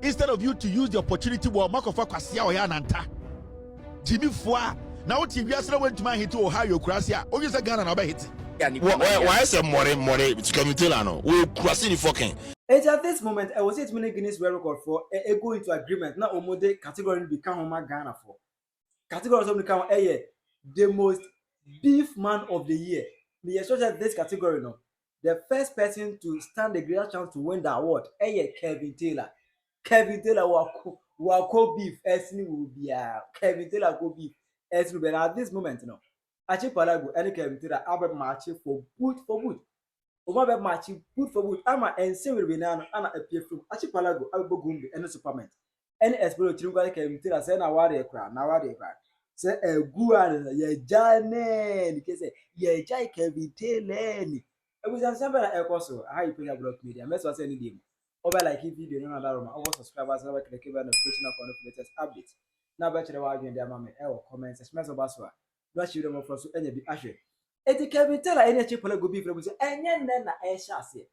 Instead of you to use the opportunity where Makofa Kwasia or Yananta. Jimmy Foa. Now what if you went to my hit to Ohio Krasia, or you say Ghana and hit? Why is a more to come to Lano? We crossing the fucking. At this moment, I was 8 minutes Guinness World Record for a go into agreement. Now, Omode category become Homa Ghana for. Category of become the most beef man of the year. Me especially this category no. The first person to stand a greater chance to win the award, Kevin Taylor. Kevin Taylor will call beef. Esni will be Kevin Taylor go beef. Esni but at this moment no. Achipalago and Kevin Taylor Albert marching for boot for boot. Over marching boot for boot. Ama and same will be now and appear from Achipalago, Albo Gumbi and the Superman. Any explore Kevin Taylor say na wari ekra na wari ekra. Say a guan ye jane say ye jai Kevin Taylor ni. E was answer na ekoso how you Penyah block media. Mess was any dem. Over like video no another room. Over subscribers over click the notification on the latest updates. Now bet you wa there mama e wo comment smash over so. No show them for so any be ahwe. Eti Kevin Taylor any Achipalago be from say enye nne na e hyase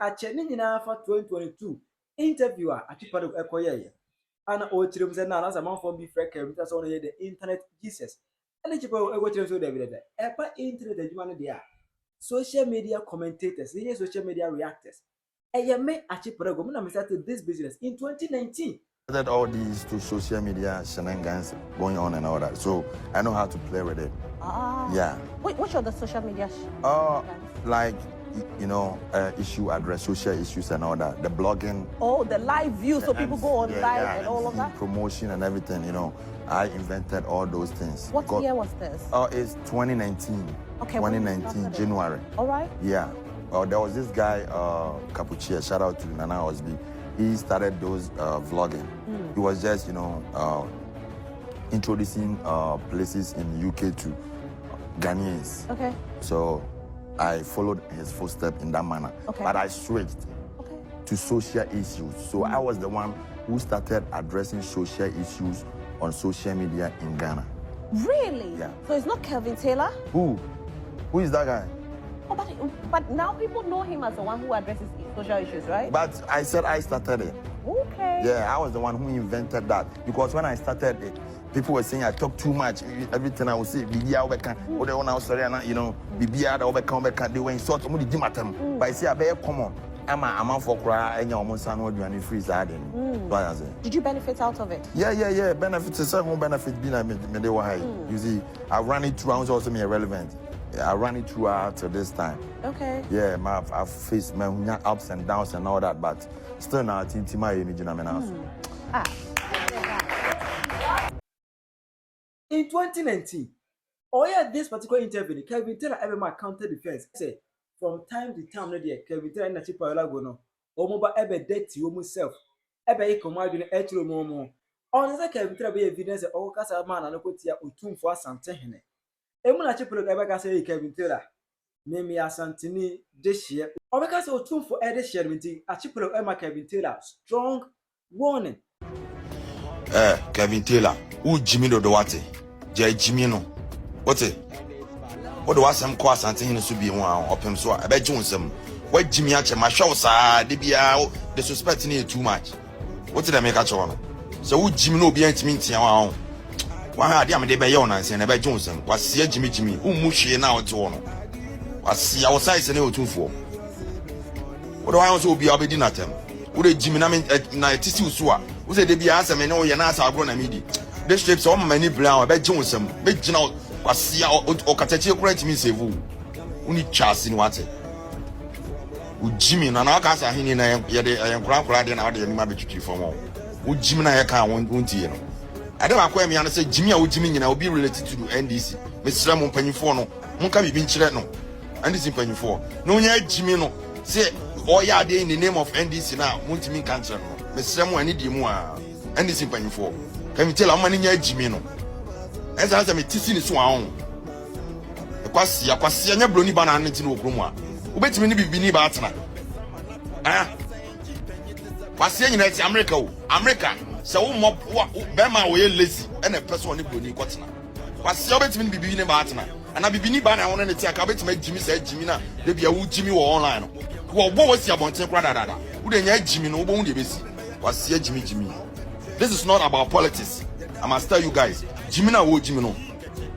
ache ni nyina fa 2022 interviewer Achipalago ekoye ana o chirim say na na man for be free Kevin Taylor so the internet Jesus any Achipalago ego chirim so dey be there e pa internet adwuma no dey social media commentators social media reactors me Achipalago me na me started this business in 2019. That all these to social media shenanigans going on and all that, so I know how to play with it. Yeah. Which are the social media? Like issue address, social issues and all that. The blogging. Oh, the live view, so people go on live and all of that. Promotion and everything. I invented all those things. What year was this? It's 2019. Okay. 2019 January. All right. Yeah. There was this guy, Capuchia. Shout out to Nana Osby. He started those vlogging. He was just, introducing places in UK to Ghanaians. Okay. So I followed his footsteps in that manner. Okay. But I switched to social issues. So I was the one who started addressing social issues on social media in Ghana. Really? Yeah. So it's not Kevin Taylor? Who? Who is that guy? Oh, but now people know him as the one who addresses social issues, right? But I said I started it. Okay. Yeah, I was the one who invented that. Because when I started it, people were saying I talk too much. Everything I would say, Bibia Obeka, or the one I was sorry, Bibia Obeka, they were insulting me. But I say, I better come on. I'm a for cry, and you're almost an ordinary freeze. Did you benefit out of it? Yeah. Benefits, several benefits being a Medewa. You see, I ran it through, I was also irrelevant. I ran it throughout to this time. Okay. Yeah, I've faced my ups and downs and all that, but still now, TGMA In 2019, this particular interview, Kevin Taylor ever counter defense. Say, from time to time, Kevin Taylor and Achipalago no, Omoba ever dead to himself, ever he commanded H0 Momo. On the Kevin Taylor be evidence that all Casa man and Okotia Utum for Santene. Emuna Achipalago ever say Kevin Taylor. Mimi Asantini this year. Or because of two for Eddie Sherminty, Achipalago Emma Kevin Taylor. Strong warning. Kevin Taylor, who Jimmy Dodowate, Jay Jimmy no. What's it? What do I some course and things to be one up him so I bet you some. What Jimmy Ache, my show, sir, they be out, the suspecting it too much. What did I make a one? So who Jimmy no be anti minty on? Why had them de Bayon and I bet Johnson was see Jimmy, who mushy now to one. I see our size and 2-4. What do I also be abiding at them? Would a Jimmy night Sua? Who said they be answer me no Yanasa Agrona Midi? They strip so many brown, I bet Johnson, big general was see or Catachi correct me say who only chance in what would Jimmy and our cast are hinting I am crowd and out the Mabichi for more. Would Jimmy I can't won't you know? I don't acquire me and say Jimmy or Jimmy and I'll be related to NDC. Miss Ramon Pennyforno, Monka be been chileno. And this in Penyah for no Jimmy no say all ya day in the name of NDC now won't mean cancer Miss Samu and Idimua and this in Penyah for can you tell how many Jimmy no as I me teaching is one the Quasia Bruni Banana in Oklahoma who bet me be Bini Batana Quasia United America so mob Bema way lazy and a person in Bruni Quatina Quasia bet me be Bini Batana. And I be bad. I want to take a bit to make Jimmy say Jimmy na they be a Jimmy or online. Who was your bonnet brother? Who then Jimmy no bone the base. Was here Jimmy. This is not about politics. I must tell you guys. Jimmy na wo Jimmy no.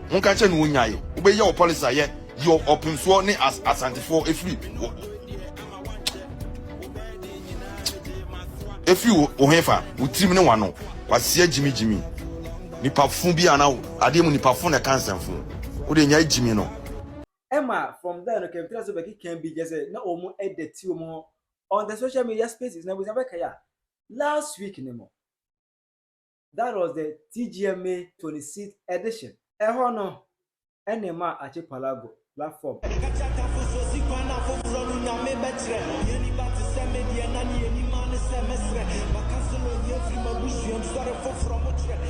Unka che no nyaye. Ube your policy here. Your open so ne as asantifo if you ohefa utrim ne wano. Was here Jimmy. Nipa fun bi ana ade mu nipa fun na cancer fun. Wo de nyaye Jimmy no. Emma, from there, no can tell us about can be just no omo edit more on the social media spaces. Now we have last week anymore. That was the TGMA26 edition. Ehono Enema Achipalago platform.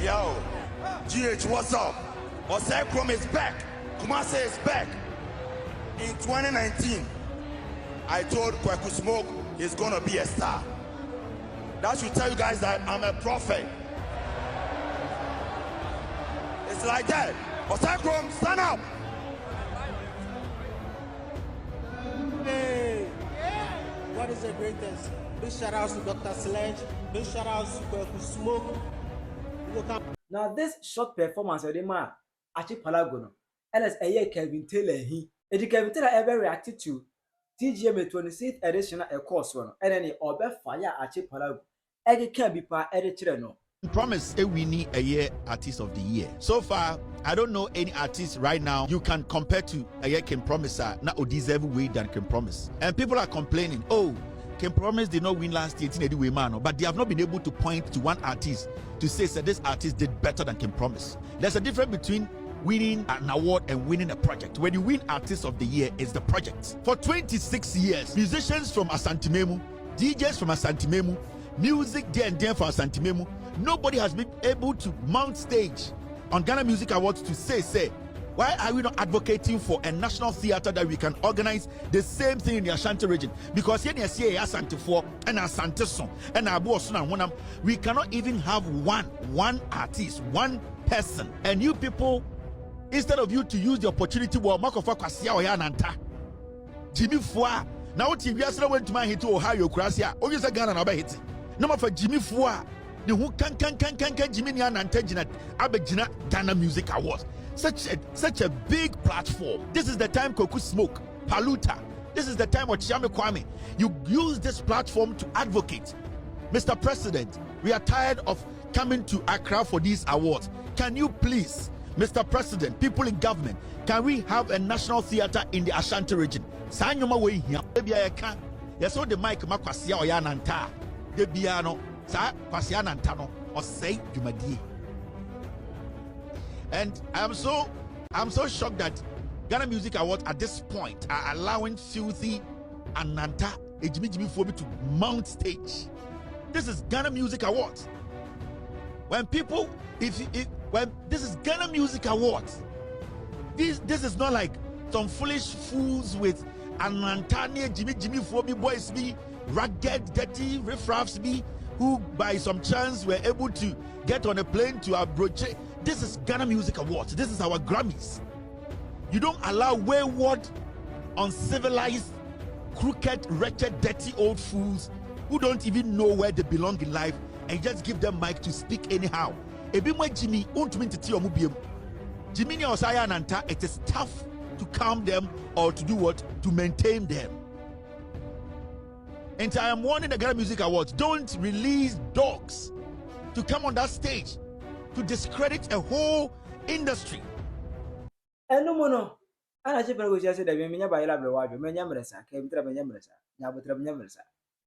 Yo, GH, what's up? Osecrom is back. Kumase is back. In 2019, I told Kweku Smoke he's gonna be a star. That should tell you guys that I'm a prophet. It's like that. Osakrom, stand up. Hey, what is the greatest? Big shout out to Dr. Sledge. Big shout out to Kweku Smoke. Now this short performance of the man Achipalago no, and as a year Kevin Taylor Kevin Taylor ever reacted to TGMA26 edition a course one, and then he obe fire Achipalago. Ege can be pa editor no. Promise a winning a year artist of the year. So far, I don't know any artist right now you can compare to a year Can Promise not who deserve way than Can Promise. And people are complaining, oh, Can Promise did not win last year in way man, but they have not been able to point to one artist to say that this artist did better than Can Promise. There's a difference between winning an award and winning a project. When you win artist of the year, it's the project. For 26 years, musicians from Asante Memu, DJs from Asante Memu, music there and there for Asante Memu, nobody has been able to mount stage on Ghana Music Awards to say, why are we not advocating for a national theater that we can organize the same thing in the Ashanti region? Because here you see Asante 4 and Asante Son and Abu Osuna and Wonam, we cannot even have one artist, one person. And you people, instead of you to use the opportunity, well, Makofa Kwasia Oyananta, Jimmy Fua, now TV Asra went to my hit to Ohio Krasia, or you say Ghana and hit. No more for Jimmy Fua, the who can Jimmy Nantagina Abegina Ghana Music Awards. Such a big platform. This is the time Kweku Smoke, Paluta. This is the time of Chiame Kwame. You use this platform to advocate. Mr. President, we are tired of coming to Accra for these awards. Can you please, Mr. President, people in government, can we have a national theater in the Ashanti region? Sanyoma way here. Maybe I can. Yes, so the mic Makwasia Oyananta. The piano, Sa Kwasia Nantano, or say Jumadi. And I'm so shocked that Ghana Music Awards at this point are allowing Filthy and Nanta Jimmy Phoebe to mount stage. This is Ghana Music Awards. When people, when this is Ghana Music Awards, this is not like some foolish fools with Anantania Jimmy Phoebe boys be rugged, dirty riffraffs be who by some chance were able to get on a plane to Abroche. This is Ghana Music Awards. This is our Grammys. You don't allow wayward, uncivilized, crooked, wretched, dirty old fools who don't even know where they belong in life and just give them mic to speak anyhow. Jimmy, Jimmy Osaya Nanta, it is tough to calm them or to do what? To maintain them. And I am warning the Ghana Music Awards, don't release dogs to come on that stage to discredit a whole industry. And no mono. And I just said that we may never have the water, Menyamresa, came to Menyamresa, Nabutra Menyamresa.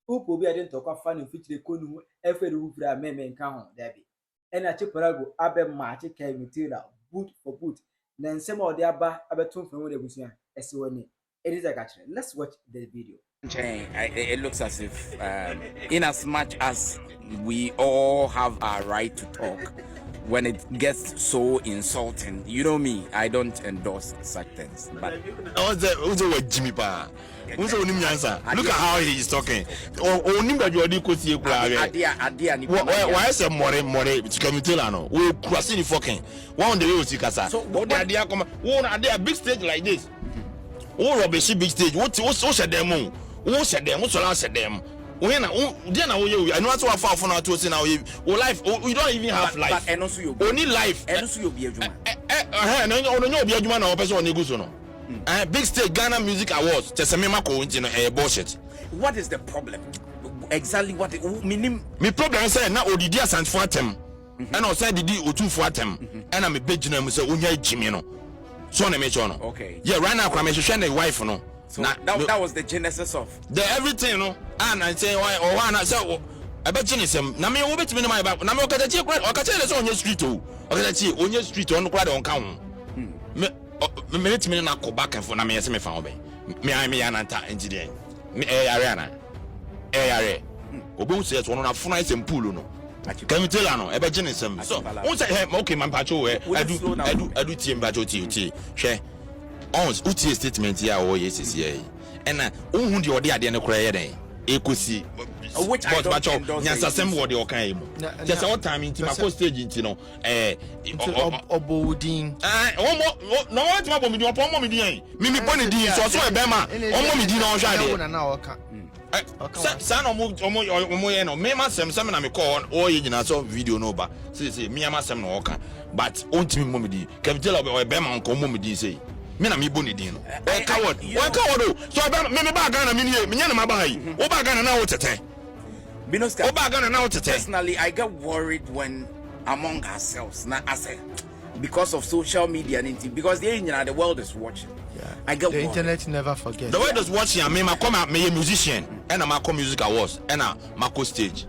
Who will be a didn't talk of fun in which they couldn't ever do for a meme and count, Debbie. And Achipalago, Abe Marty came material, boot for boot. Then some of the Abba Abatum from the Busian, as it is a catcher. Let's watch the video. It looks as if, in as much as we all have our right to talk, when it gets so insulting, you know me, I don't endorse such things. But who's the Jimmy Pa? Look at how he is talking. Why is a more to come to Lano? We crossing the fucking one day. So what idea come? One idea big stage like this. Oh, rubbish big stage. What's them? What's them? What's the last of them? when I know what far from to say now life we don't even have life but also you only life and also you be a juma no be a juma na person on go no big stage Ghana Music Awards tesemema ko nti bullshit. What is the problem exactly? What me problem say na odidi asantfo atem and I say didi otufo atem and I me begina mu say onya jimi no so na me cho no okay yeah right now kwame hwehwe na wife no. So that was the genesis of the everything, no. And I say why or one I say I bet you some. Na me wo betimi na my back. Na me okachi on your street o. Okachi on your street on kwada on kan. Me betimi na ko back and for na me yesi me fa obe. Me ananta engineer. Me Ariana. Yare. Obo say so no na funa isem pool no. Can you tell no? E be gene some. So, won say okay man pacho we adu tie mbacho tie. Hwe. Ons utie statement here o yes here and ohun de ode ade ne kora ye den ekosi which I don't nyansa sem wo de okan mu just all time inti mako stage inti no obodin no what ma bo mi din opo mo mi din mi boni din so so e be ma omo mi din no hwa de na oka sa no mo ye no me ma sem na me call o ye nyina so video no ba say me ma sem no oka but ontimi mo mi din capital o be ma nko mo mi din say me na me boni din no coward so me ba Ghana me nya na ma ba yi o ba Ghana na wo tete Binoska o ba Ghana na wo tete. Personally I get worried when among ourselves na ase because of social media and because the world is watching. I get the worried. internet never forgets. The world is watching. I mean, I come out, me a musician, and I'm a music awards, and I'm a stage.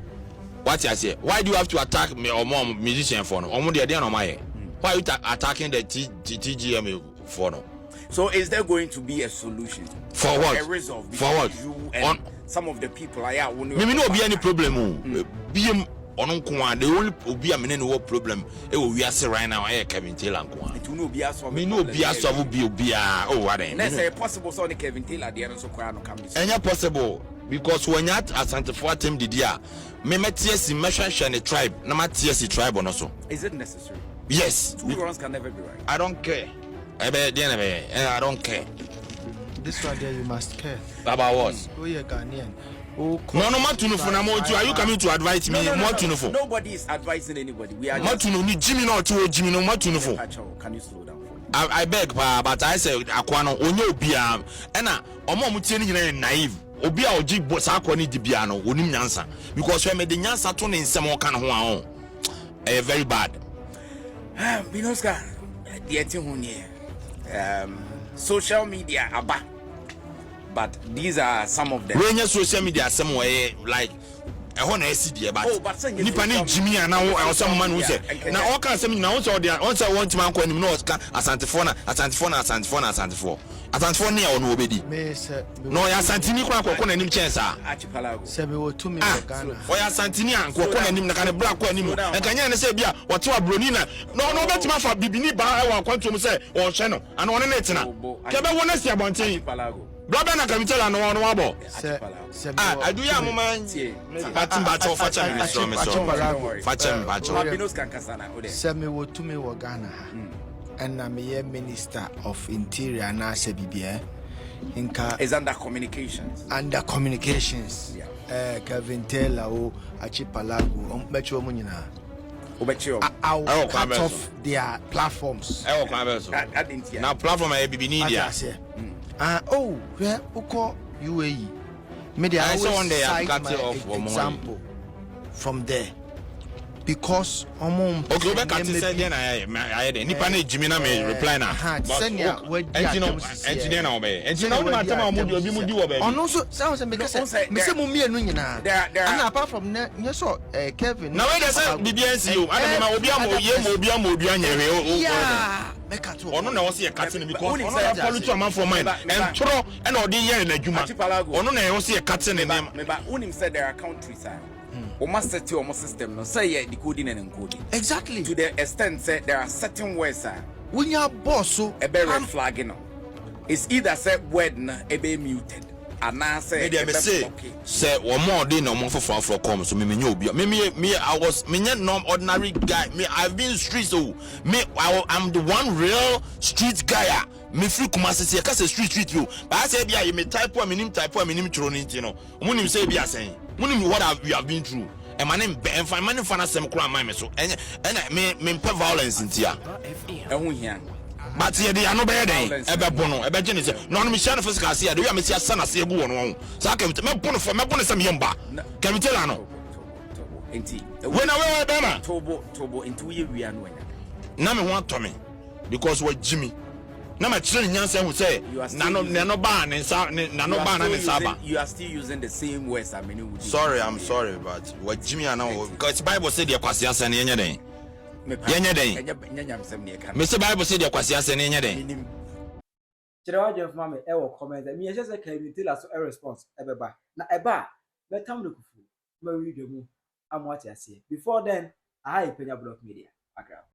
What I say? Why do you have to attack me or more musician for no? Or more the idea on my why are you attacking the TGMA for no? So is there going to be a solution for what? A resolve for what? You and some of the people I are. Me no be any problem. Be on the only be a minute no problem. It will be as right now. I Kevin Taylor. It will not be as me no be as will be oh what? Let's say possible so Kevin Taylor the so no come. Any possible because when you at Asante team the dia me metiesi mehwehwe ne tribe na matiesi tribe on also. Is it necessary? Yes. Two wrongs can never be right. I don't care. I don't care. This one there you must care. About what? Oh yeah, Ghanaian. No, more to know for now. Are you coming to advise me? More to know for. Nobody is advising anybody. We are more to know. Jimmy not to Jimmy no more to know for. Can you slow down for me? I beg, but I say Aquano onyo bia. Ena omo mutieni nyina naive. Obi a oji sakwa ni dibia no onim nyansa because when me the nyansa to ne nsem o kan ho ahon. Very bad. Binoska, the social media aba. But these are some of them. When you social media somewhere like a hon SCD but nipa ni Jimmy and now some man who say now all can say now so they on say want man ko nim no asante for near on obedi no ya santini kwa na nim chance Achipalago sebe wo tumi Ghana o ya santini an kwa na nim na kan black kwa nim en kanya ne say bia wote abroni na no betima fa bibini ba wa kwanto mu say won hwe no ana one na etina kebe wona si abonten brother na kamitela no wabo I do ya moment patin bacho facha me so facha me bacho sebe wo tumi wo Ghana and I'm a minister of interior na sebibia inka is under communications yeah. Kevin Taylor o Achipalago mecho mu nyina I'll cut off their platforms now platform I be need ya oh where uko UAE media I always cite my example from there because okay we can say then I nipa na Jimmy na me reply na senior we engineer na obey engineer no matter ma mudi obi mudi obey ono so say me say mo mienu nyina and apart from yes Kevin na we dey say BBNC o and ma obi anyere yeah make at all ono na wo say cut because ono na follow to man for mind and tro and odi yen na adwuma ono na wo say cut ne me ba unim said there are countries almost set your system no say decoding and encoding exactly to the extent say there are certain words when you boss so a red flag it's either said word na e be muted and now say say one more day no more for come so me obi me I was me no ordinary guy me I've been street so me I'm the one real street guy me free Kumasi say ka say street you but I say bia me type me nim chro ni no omunim say bia say what we have been through. And my name and find money for us some crime my so and me violence in tia. But here they are no better than ever bono, ever genesis. No, I'm Michelle Fiscal. See, do you miss your son? I see a good one. So I came to my point for my bonus some yumba. Can we tell Anno? When I wear Tobo in 2 years, we are knowing. Number one, Tommy, because we're Jimmy. Number 3, Yansen would say, Nano ban and Nano ban and Saba. You are still using the same words. I mean, sorry, I'm sorry, but what Jimmy I know, because Bible said your questions and any day. Mr. Bible said your questions and any day. Chirawa Jeff Mammy, ever comment that me just came tell us a response ever by. Now, a bar, let time look for. Maybe the moon. I'm what I say. Before then, I Penyah Block Media.